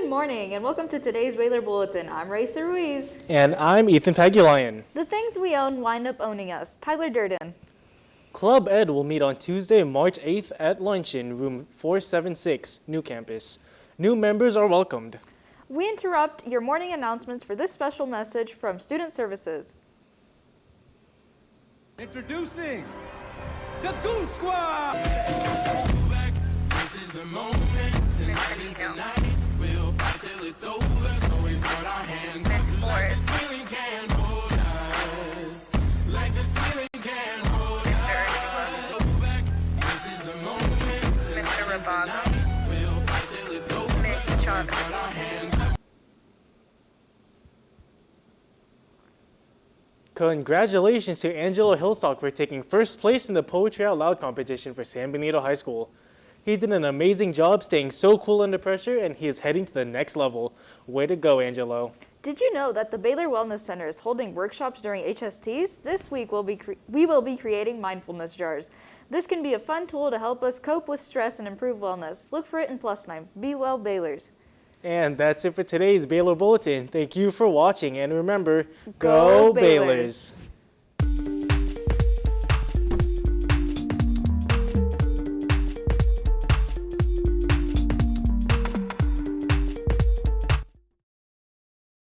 Good morning and welcome to today's Baler Bulletin. I'm Raisa Ruiz. And I'm Ethan Pagulayan. The things we own wind up owning us. Tyler Durden. Club Ed will meet on Tuesday, March 8th at lunch in room 476, New Campus. New members are welcomed. We interrupt your morning announcements for this special message from Student Services. Introducing the Goon Squad! This is the moment, tonight is the night. We'll fight till it's over, so we put our hands up like the ceiling can't hold us. Like the ceiling can't hold us. This is the moment, tonight is the night. We'll fight till it's over, so we put our hands up. Congratulations to Angelo Hillstock for taking first place in the Poetry Out Loud competition for San Benito High School. He did an amazing job staying so cool under pressure, and he is heading to the next level. Way to go, Angelo. Did you know that the Baler Wellness Center is holding workshops during HSTs? This week we will be creating mindfulness jars. This can be a fun tool to help us cope with stress and improve wellness. Look for it in +9. Be well, Balers. And that's it for today's Baler Bulletin. Thank you for watching, and remember, Go go Balers.